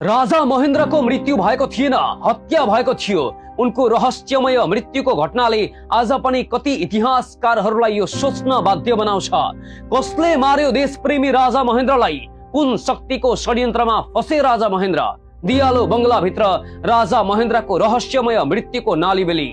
राजा महेन्द्रको मृत्यु भएको थिएन, हत्या भएको थियो। उनको रहस्यमय मृत्युको घटनाले आज पनि कति इतिहासकारहरूलाई यो सोच्न बाध्य बनाउँछ। कसले मार्यो देशप्रेमी राजा महेन्द्रलाई? कुन शक्तिको षड्यन्त्रमा फसे राजा महेन्द्र? दियालो बंगलाभित्र राजा महेन्द्रको रहस्यमय मृत्युको नालीबेली।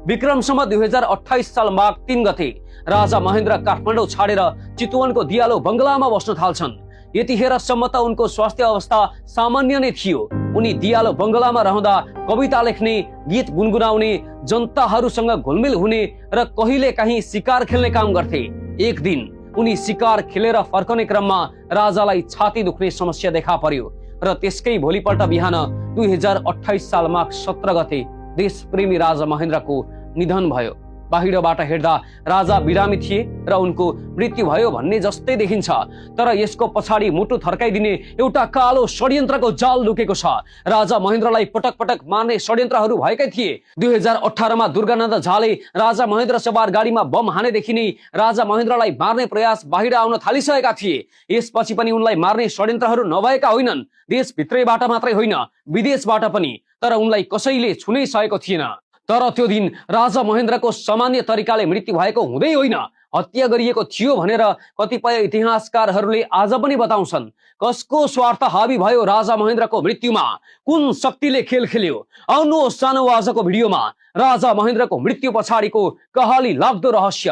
विक्रम सम्वत 2028 साल माघ 3 गते राजा महेन्द्र काठमाडौँ छाडेर चितवनको दियालो बंगलामा बस्न थाल्छन्। यतिखेरसम्म त उनको स्वास्थ्य अवस्था सामान्य नै थियो। उनी दियालो बंगलामा रहँदा कविता लेख्ने, गीत गुनगुनाउने, जनताहरूसँग घुलमिल हुने र कहिलेकाहीँ शिकार खेल्ने काम गर्थे। एक दिन उनी शिकार खेलेर फर्कने क्रममा राजालाई छाती दुख्ने समस्या देखा पर्यो र त्यसकै भोलिपल्ट बिहान 2028 साल माघ 17 गते देशप्रेमी राजा महेन्द्रको निधन भयो। बाहिरबाट हेर्दा राजा बिरामी थिए र उनको मृत्यु भयो भन्ने जस्तै देखिन्छ, तर यसको पछाडि मुटु थर्काइदिने एउटा कालो षड्यन्त्रको जाल लुकेको छ। राजा महेन्द्रलाई पटक पटक मार्ने षड्यन्त्रहरू भएकै थिए। 2018 मा दुर्गानन्द झाले राजा महेन्द्र सवार गाडीमा बम हानेदेखि नै राजा महेन्द्रलाई मार्ने प्रयास बाहिर आउन थालिसकेका थिए। यसपछि पनि उनलाई मार्ने षड्यन्त्रहरू नभएका होइनन्। देशभित्रैबाट मात्रै होइन, विदेशबाट पनि, तर उनलाई कसैले छुनै सकेको थिएन। तर त्यो दिन राजा महेन्द्रको सामान्य तरिकाले मृत्यु भएको हुँदै होइन, हत्या गरिएको थियो भनेर कतिपय इतिहासकारहरूले आज पनि बताउँछन्। कसको स्वार्थ हावी भयो राजा महेन्द्रको मृत्युमा? कुन शक्तिले खेल खेल्यो? आउनुहोस् सानो आजको भिडियोमा राजा महेन्द्रको मृत्यु पछाडिको कहाली लाग्दो रहस्य।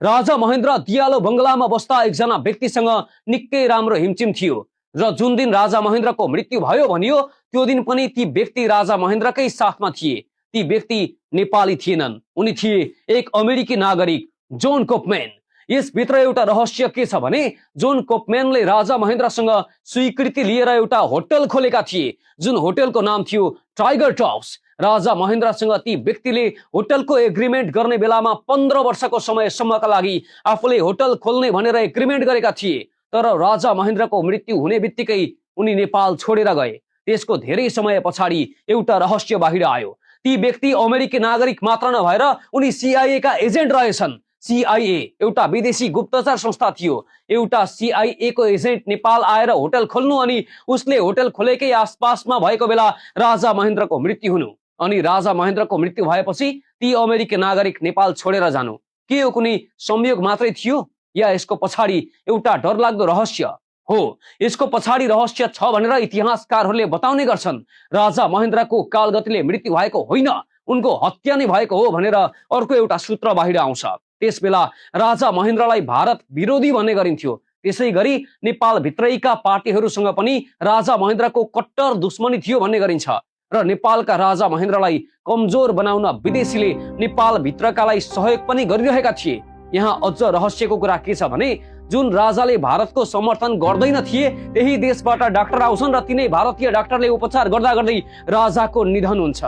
राजा महेन्द्र दियालो बंगलामा बस्दा एकजना व्यक्तिसँग निकै राम्रो हिमचिम थियो र जुन दिन राजा महेन्द्रको मृत्यु भयो भनियो त्यो दिन पनि ती व्यक्ति राजा महेन्द्रकै साथमा थिए। ती व्यक्ति नेपाली थिएनन्, उनी थिए एक अमेरिकी नागरिक जोन कोपम्यान। यसभित्र एउटा रहस्य के छ भने जोन कोपम्यानले राजा महेन्द्रसँग स्वीकृति लिएर एउटा होटल खोलेका थिए, जुन होटलको नाम थियो टाइगर टप्स। राजा महेन्द्रसँग ती व्यक्तिले होटलको एग्रिमेन्ट गर्ने बेलामा 15 वर्षको समयसम्मका लागि आफूले होटल खोल्ने भनेर एग्रिमेन्ट गरेका थिए। तर राजा महेन्द्रको मृत्यु हुने बित्तिकै उनी नेपाल छोडेर गए। त्यसको धेरै समय पछाडि एउटा रहस्य बाहिर आयो। ती व्यक्ति अमेरिकी नागरिक मात्र नभएर उनी CIA का एजेन्ट रहेछन्। CIA एउटा विदेशी गुप्तचर संस्था थियो। एउटा CIA को एजेन्ट नेपाल आएर होटल खोल्नु अनि उसले होटल खोलेकै आसपासमा भएको बेला राजा महेन्द्रको मृत्यु हुनु, अनि राजा महेन्द्रको मृत्यु भएपछि ती अमेरिकी नागरिक नेपाल छोडेर जानु। के यो कुनै संयोग मात्रै थियो या यसको पछाडि एउटा डरलाग्दो रहस्य हो? यसको पछाडि रहस्य छ भनेर इतिहासकारहरूले बताउने गर्छन्। राजा महेन्द्रको कालगतिले मृत्यु भएको होइन, उनको हत्या नै भएको हो भनेर अर्को एउटा सूत्र बाहिर आउँछ। त्यसबेला राजा महेन्द्रलाई भारत विरोधी भन्ने गरिन्थ्यो। त्यसै गरी नेपाल भित्रैका पार्टीहरूसँग पनि राजा महेन्द्रको कट्टर दुश्मनी थियो भन्ने गरिन्छ र नेपालका राजा महेन्द्रलाई कमजोर बनाउन विदेशीले नेपाल भित्रकालाई सहयोग पनि गरिरहेका थिए। यहाँ अझ रहस्यको कुरा के छ भने जुन राजाले भारतको समर्थन गर्दैन थिए त्यही देशबाट डाक्टर आउँछन् र तिनै भारतीय डाक्टरले उपचार गर्दा गर्दै राजाको निधन हुन्छ।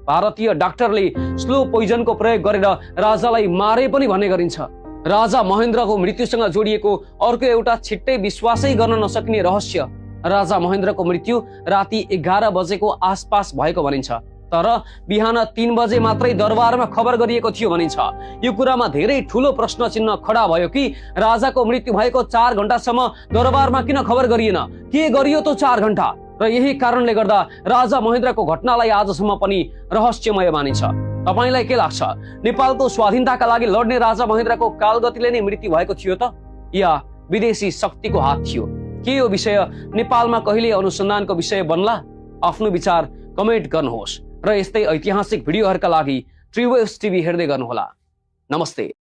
भारतीय डाक्टरले स्लो पोइजनको प्रयोग गरेर राजालाई मारे पनि भन्ने गरिन्छ। राजा महेन्द्रको मृत्युसँग जोडिएको अर्को एउटा छिट्टै विश्वासै गर्न नसकिने रहस्य, राजा महेन्द्रको मृत्यु राति 11 बजेको आसपास भएको भनिन्छ, तर बिहान 3 बजे मात्रै दरबारमा खबर गरिएको थियो भनिन्छ। यो कुरामा धेरै ठूलो प्रश्न चिन्ह खडा भयो कि राजाको मृत्यु भएको 4 घण्टासम्म दरबारमा किन खबर गरिएन? के गरियो त 4 घण्टा? र यही कारणले गर्दा राजा महेन्द्रको घटनालाई आजसम्म पनि रहस्यमय मानिन्छ। तपाईलाई के लाग्छ? नेपालको स्वाधीनताका लागि लड्ने राजा महेन्द्रको कालगतिले नै मृत्यु भएको थियो त या विदेशी शक्तिको हात थियो? के यो विषय नेपालमा कहिले अनुसन्धानको विषय बन्ला? आफ्नो विचार कमेन्ट गर्नुहोस् र यस्तै ऐतिहासिक भिडियोहरूका लागि ट्रुवेव्स टिभी हेर्दै गर्नुहोला। नमस्ते।